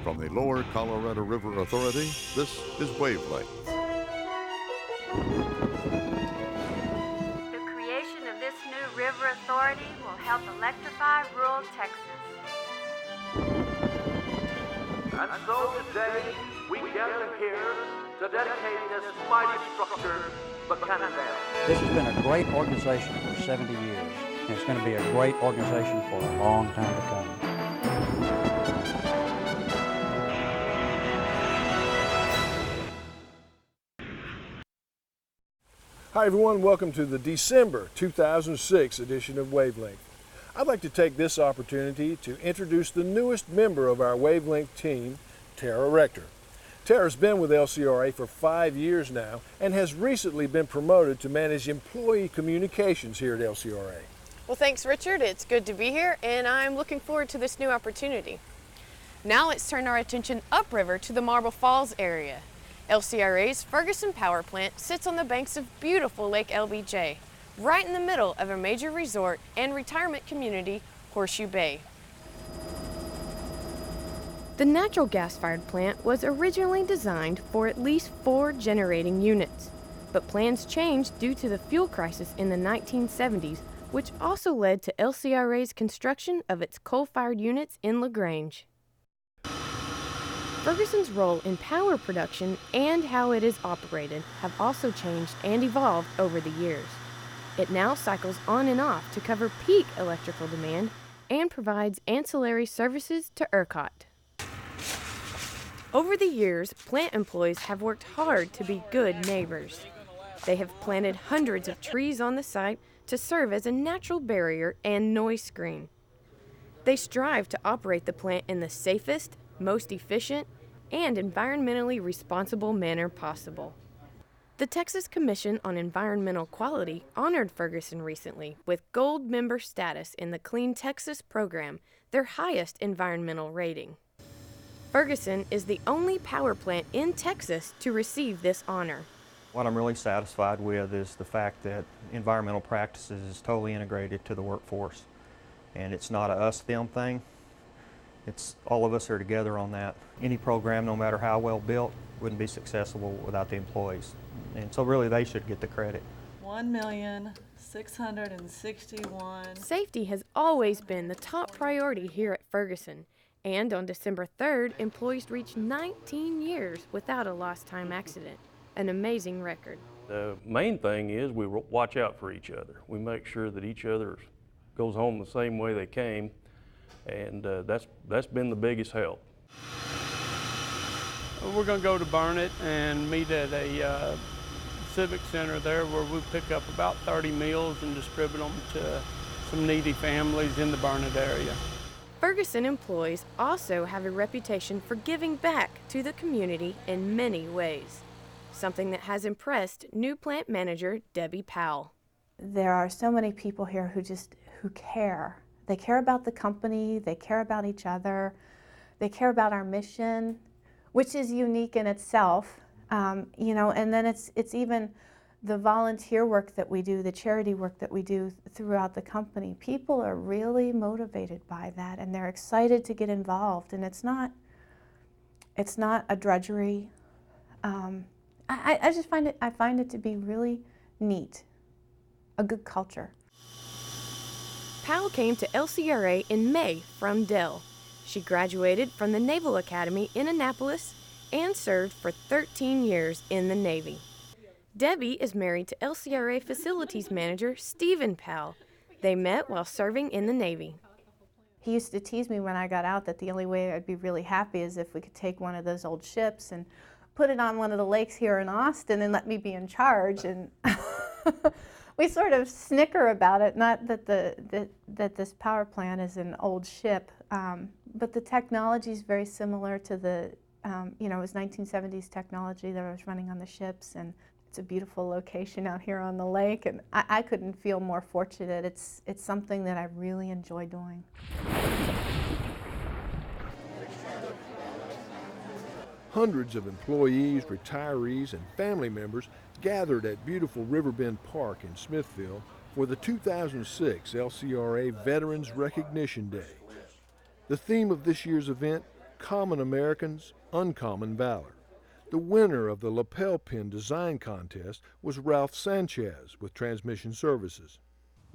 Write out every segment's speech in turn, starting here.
From the Lower Colorado River Authority, this is Wavelength. The creation of this new river authority will help electrify rural Texas. And so today, we gather here to dedicate this mighty structure, the Cannondale. This has been a great organization for 70 years, and it's going to be a great organization for a long time to come. Hi everyone, welcome to the December 2006 edition of Wavelength. I'd like to take this opportunity to introduce the newest member of our Wavelength team, Tara Rector. Tara's been with LCRA for 5 years now and has recently been promoted to manage employee communications here at LCRA. Well, thanks Richard, it's good to be here and I'm looking forward to this new opportunity. Now let's turn our attention upriver to the Marble Falls area. LCRA's Ferguson power plant sits on the banks of beautiful Lake LBJ, right in the middle of a major resort and retirement community, Horseshoe Bay. The natural gas-fired plant was originally designed for at least 4 generating units, but plans changed due to the fuel crisis in the 1970s, which also led to LCRA's construction of its coal-fired units in LaGrange. Ferguson's role in power production and how it is operated have also changed and evolved over the years. It now cycles on and off to cover peak electrical demand and provides ancillary services to ERCOT. Over the years, plant employees have worked hard to be good neighbors. They have planted hundreds of trees on the site to serve as a natural barrier and noise screen. They strive to operate the plant in the safest, most efficient, and environmentally responsible manner possible. The Texas Commission on Environmental Quality honored Ferguson recently with gold member status in the Clean Texas program, their highest environmental rating. Ferguson is the only power plant in Texas to receive this honor. What I'm really satisfied with is the fact that environmental practices is totally integrated to the workforce. And it's not a us-them thing. It's all of us are together on that. Any program, no matter how well built, wouldn't be successful without the employees. And so really they should get the credit. 1,661,000. Safety has always been the top priority here at Ferguson. And on December 3rd, employees reached 19 years without a lost time accident. An amazing record. The main thing is we watch out for each other. We make sure that each other goes home the same way they came. And that's been the biggest help. We're going to go to Barnett and meet at a civic center there where we pick up about 30 meals and distribute them to some needy families in the Barnett area. Ferguson employees also have a reputation for giving back to the community in many ways, something that has impressed new plant manager Debbie Powell. There are so many people here who care. They care about the company, they care about each other, they care about our mission, which is unique in itself, you know, and then it's even the volunteer work that we do, the charity work that we do throughout the company. People are really motivated by that and they're excited to get involved, and it's not a drudgery. I just find it to be really neat, a good culture. Powell came to LCRA in May from Dell. She graduated from the Naval Academy in Annapolis and served for 13 years in the Navy. Debbie is married to LCRA Facilities Manager Stephen Powell. They met while serving in the Navy. He used to tease me when I got out that the only way I'd be really happy is if we could take one of those old ships and put it on one of the lakes here in Austin and let me be in charge. And we sort of snicker about it, not that that this power plant is an old ship, but the technology is very similar to the, you know, it was 1970s technology that I was running on the ships, and it's a beautiful location out here on the lake, and I couldn't feel more fortunate. It's something that I really enjoy doing. Hundreds of employees, retirees, and family members gathered at beautiful Riverbend Park in Smithville for the 2006 LCRA Veterans Recognition Day. The theme of this year's event, Common Americans, Uncommon Valor. The winner of the lapel pin design contest was Ralph Sanchez with Transmission Services.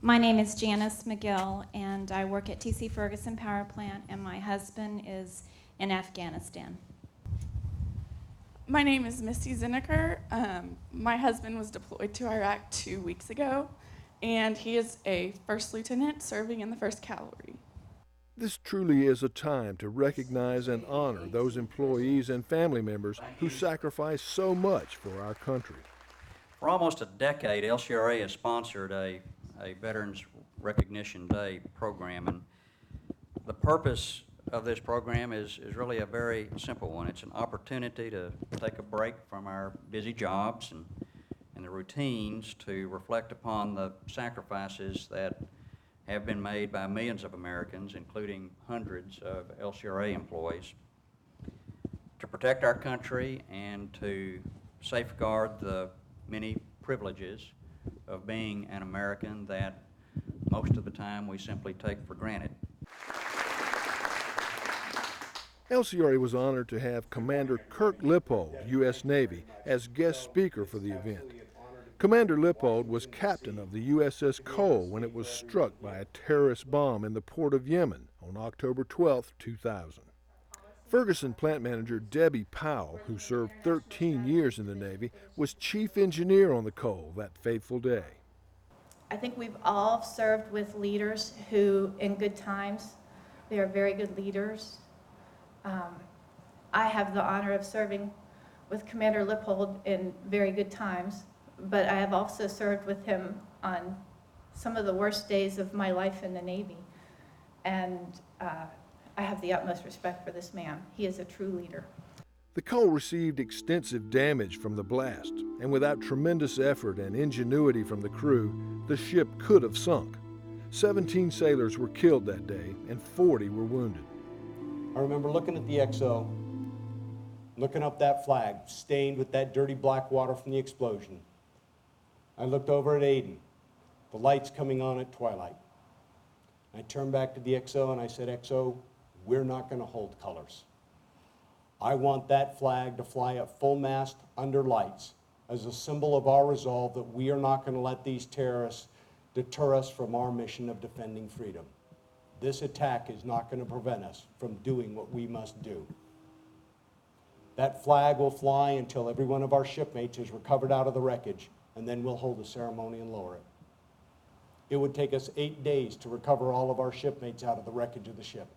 My name is Janice McGill, and I work at TC Ferguson Power Plant, and my husband is in Afghanistan. My name is Misty Zinneker. My husband was deployed to Iraq 2 weeks ago, and he is a first lieutenant serving in the 1st Cavalry. This truly is a time to recognize and honor those employees and family members who sacrifice so much for our country. For almost a decade, LCRA has sponsored a Veterans Recognition Day program, and the purpose of this program is really a very simple one. It's an opportunity to take a break from our busy jobs and the routines to reflect upon the sacrifices that have been made by millions of Americans, including hundreds of LCRA employees, to protect our country and to safeguard the many privileges of being an American that most of the time we simply take for granted. LCRA was honored to have Commander Kirk Lippold, U.S. Navy, as guest speaker for the event. Commander Lippold was captain of the USS Cole when it was struck by a terrorist bomb in the port of Yemen on October 12, 2000. Ferguson plant manager Debbie Powell, who served 13 years in the Navy, was chief engineer on the Cole that fateful day. I think we've all served with leaders who, in good times, they are very good leaders. I have the honor of serving with Commander Lippold in very good times, but I have also served with him on some of the worst days of my life in the Navy. And I have the utmost respect for this man. He is a true leader. The Cole received extensive damage from the blast, and without tremendous effort and ingenuity from the crew, the ship could have sunk. 17 sailors were killed that day, and 40 were wounded. I remember looking at the XO, looking up that flag, stained with that dirty black water from the explosion. I looked over at Aiden, the lights coming on at twilight. I turned back to the XO and I said, XO, we're not going to hold colors. I want that flag to fly at full mast under lights as a symbol of our resolve that we are not going to let these terrorists deter us from our mission of defending freedom. This attack is not going to prevent us from doing what we must do. That flag will fly until every one of our shipmates is recovered out of the wreckage, and then we'll hold a ceremony and lower it. It would take us 8 days to recover all of our shipmates out of the wreckage of the ship.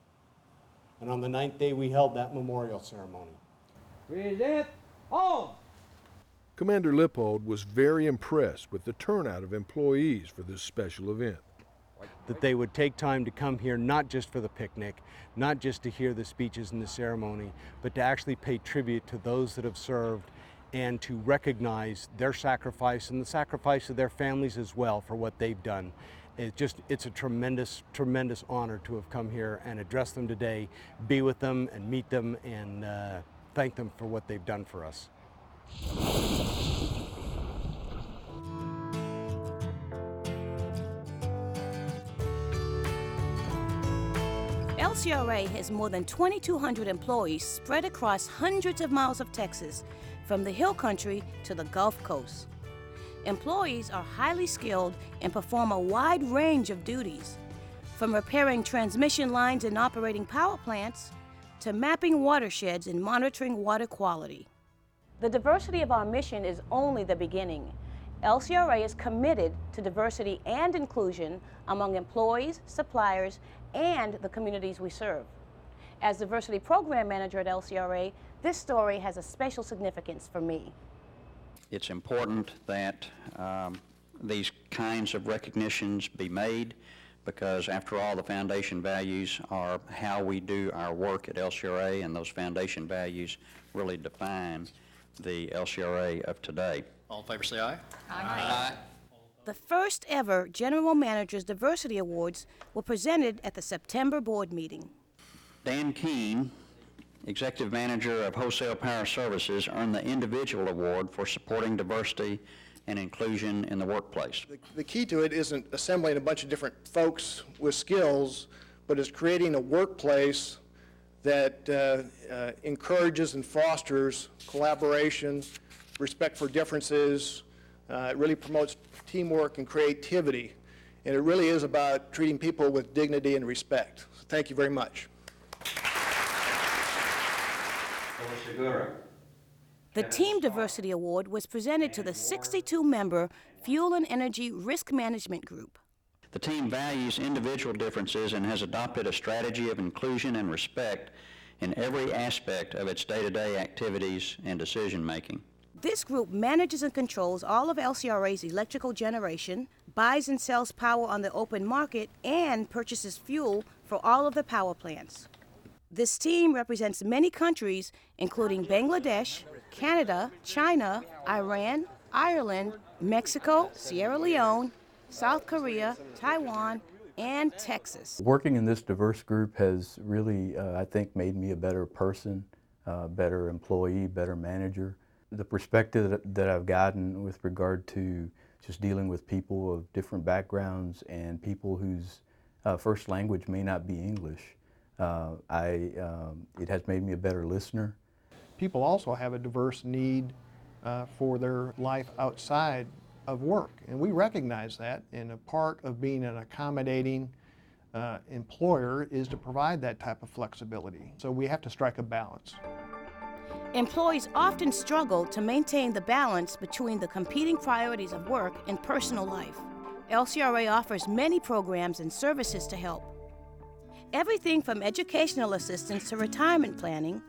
And on the 9th day, we held that memorial ceremony. Present home! Commander Lippold was very impressed with the turnout of employees for this special event. That they would take time to come here not just for the picnic, not just to hear the speeches and the ceremony, but to actually pay tribute to those that have served and to recognize their sacrifice and the sacrifice of their families as well for what they've done. It's a tremendous, tremendous honor to have come here and address them today, be with them and meet them and thank them for what they've done for us. LCRA has more than 2,200 employees spread across hundreds of miles of Texas, from the Hill Country to the Gulf Coast. Employees are highly skilled and perform a wide range of duties, from repairing transmission lines and operating power plants to mapping watersheds and monitoring water quality. The diversity of our mission is only the beginning. LCRA is committed to diversity and inclusion among employees, suppliers, and the communities we serve. As Diversity Program Manager at LCRA, this story has a special significance for me. It's important that these kinds of recognitions be made because, after all, the foundation values are how we do our work at LCRA, and those foundation values really define the LCRA of today. All in favor say aye. Aye. The first ever General Manager's Diversity Awards were presented at the September board meeting. Dan Keene, Executive Manager of Wholesale Power Services, earned the Individual Award for supporting diversity and inclusion in the workplace. The key to it isn't assembling a bunch of different folks with skills, but is creating a workplace that encourages and fosters collaboration, respect for differences. It really promotes teamwork and creativity, and it really is about treating people with dignity and respect. So thank you very much. The Team Diversity Award was presented to the 62-member Fuel and Energy Risk Management Group. The team values individual differences and has adopted a strategy of inclusion and respect in every aspect of its day-to-day activities and decision-making. This group manages and controls all of LCRA's electrical generation, buys and sells power on the open market, and purchases fuel for all of the power plants. This team represents many countries, including Bangladesh, Canada, China, Iran, Ireland, Mexico, Sierra Leone, South Korea, Taiwan, and Texas. Working in this diverse group has really, I think, made me a better person, better employee, better manager. The perspective that I've gotten with regard to just dealing with people of different backgrounds and people whose first language may not be English, it has made me a better listener. People also have a diverse need for their life outside of work, and we recognize that, and a part of being an accommodating employer is to provide that type of flexibility. So we have to strike a balance. Employees often struggle to maintain the balance between the competing priorities of work and personal life. LCRA offers many programs and services to help. Everything from educational assistance to retirement planning,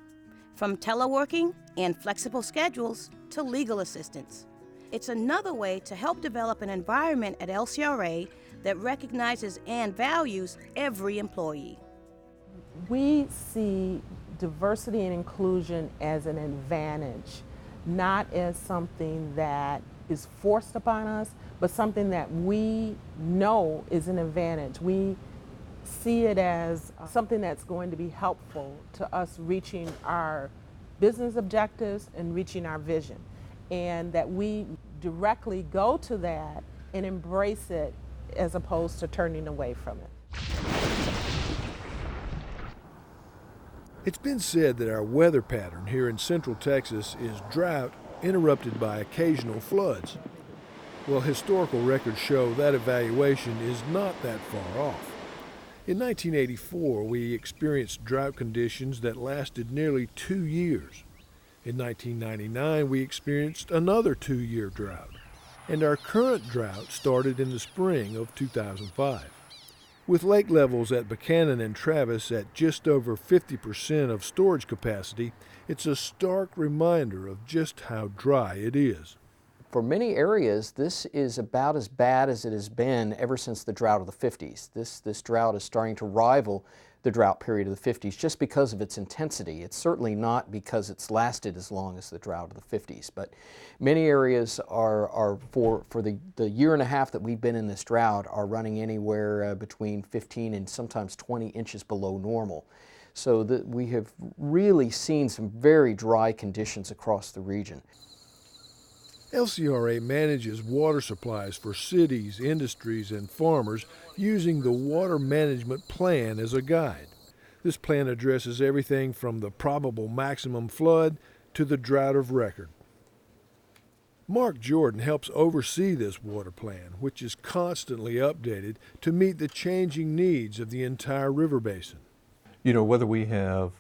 from teleworking and flexible schedules to legal assistance. It's another way to help develop an environment at LCRA that recognizes and values every employee. We see diversity and inclusion as an advantage, not as something that is forced upon us, but something that we know is an advantage. We see it as something that's going to be helpful to us reaching our business objectives and reaching our vision, and that we directly go to that and embrace it as opposed to turning away from it. It's been said that our weather pattern here in Central Texas is drought interrupted by occasional floods. Well, historical records show that evaluation is not that far off. In 1984, we experienced drought conditions that lasted nearly 2 years. In 1999, we experienced another 2-year drought, and our current drought started in the spring of 2005. With lake levels at Buchanan and Travis at just over 50% of storage capacity, it's a stark reminder of just how dry it is. For many areas, this is about as bad as it has been ever since the drought of the 50s. This drought is starting to rival the drought period of the 50s just because of its intensity. It's certainly not because it's lasted as long as the drought of the 50s, but many areas are for the year and a half that we've been in this drought are running anywhere between 15 and sometimes 20 inches below normal. So that we have really seen some very dry conditions across the region. LCRA manages water supplies for cities, industries, and farmers using the Water Management Plan as a guide. This plan addresses everything from the probable maximum flood to the drought of record. Mark Jordan helps oversee this water plan, which is constantly updated to meet the changing needs of the entire river basin. You know, whether we have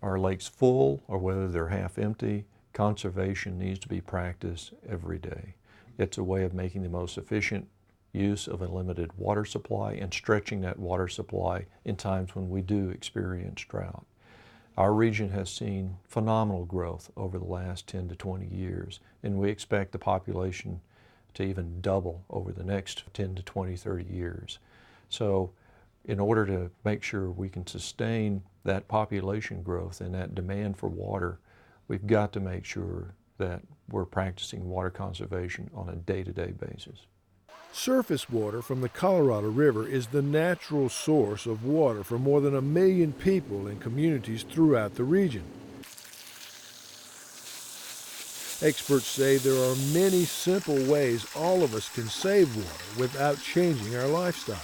our lakes full or whether they're half empty, conservation needs to be practiced every day. It's a way of making the most efficient use of a limited water supply and stretching that water supply in times when we do experience drought. Our region has seen phenomenal growth over the last 10 to 20 years, and we expect the population to even double over the next 10 to 20, 30 years. So in order to make sure we can sustain that population growth and that demand for water, we've got to make sure that we're practicing water conservation on a day-to-day basis. Surface water from the Colorado River is the natural source of water for more than 1 million people in communities throughout the region. Experts say there are many simple ways all of us can save water without changing our lifestyle.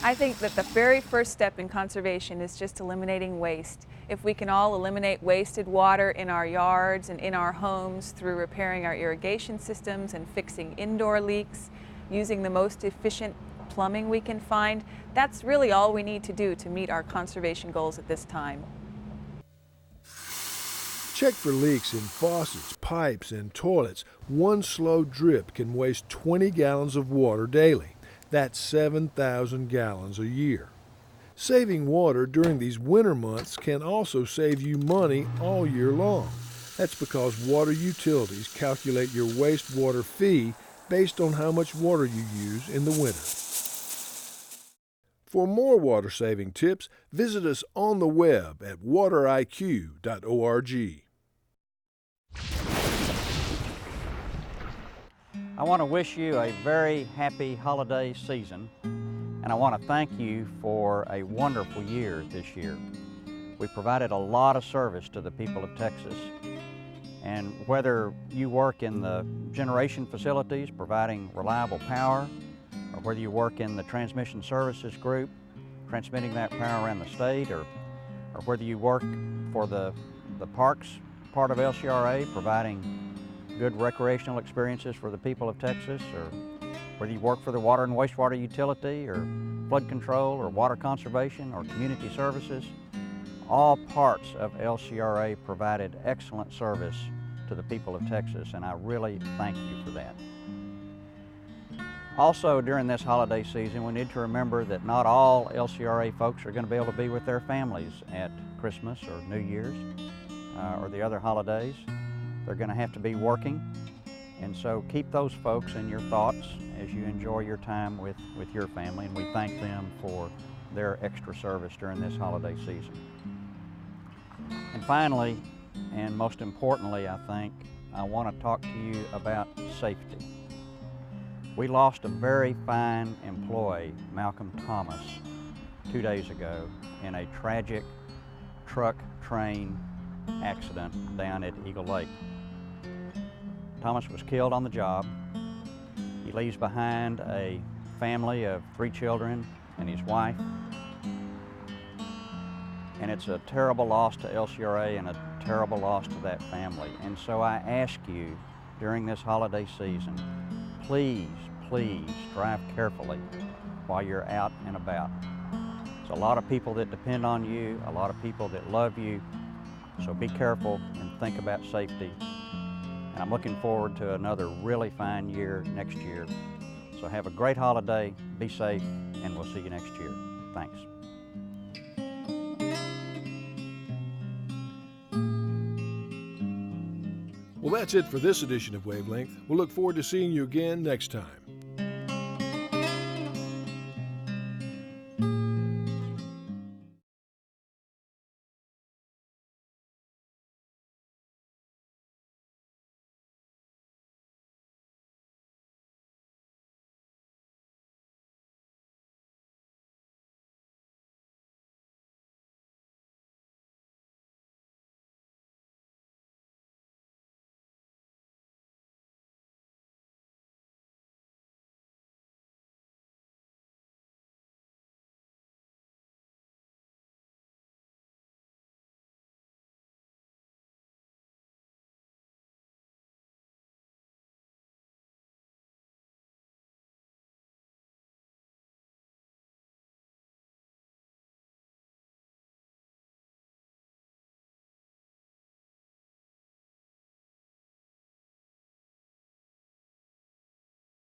I think that the very first step in conservation is just eliminating waste. If we can all eliminate wasted water in our yards and in our homes through repairing our irrigation systems and fixing indoor leaks, using the most efficient plumbing we can find, that's really all we need to do to meet our conservation goals at this time. Check for leaks in faucets, pipes, and toilets. One slow drip can waste 20 gallons of water daily. That's 7,000 gallons a year. Saving water during these winter months can also save you money all year long. That's because water utilities calculate your wastewater fee based on how much water you use in the winter. For more water-saving tips, visit us on the web at wateriq.org. I want to wish you a very happy holiday season, and I want to thank you for a wonderful year this year. We provided a lot of service to the people of Texas, and whether you work in the generation facilities providing reliable power, or whether you work in the transmission services group transmitting that power around the state, or whether you work for the parks part of LCRA providing good recreational experiences for the people of Texas, or whether you work for the water and wastewater utility, or flood control, or water conservation, or community services, all parts of LCRA provided excellent service to the people of Texas, and I really thank you for that. Also, during this holiday season, we need to remember that not all LCRA folks are going to be able to be with their families at Christmas or New Year's or the other holidays. They're going to have to be working, and so keep those folks in your thoughts as you enjoy your time with your family, and we thank them for their extra service during this holiday season. And finally, and most importantly, I think, I want to talk to you about safety. We lost a very fine employee, Malcolm Thomas, 2 days ago in a tragic truck-train accident down at Eagle Lake. Thomas was killed on the job. He leaves behind a family of 3 children and his wife. And it's a terrible loss to LCRA and a terrible loss to that family. And so I ask you, during this holiday season, please, please drive carefully while you're out and about. There's a lot of people that depend on you, a lot of people that love you, so be careful and think about safety. And I'm looking forward to another really fine year next year. So have a great holiday, be safe, and we'll see you next year. Thanks. Well, that's it for this edition of Wavelength. We'll look forward to seeing you again next time.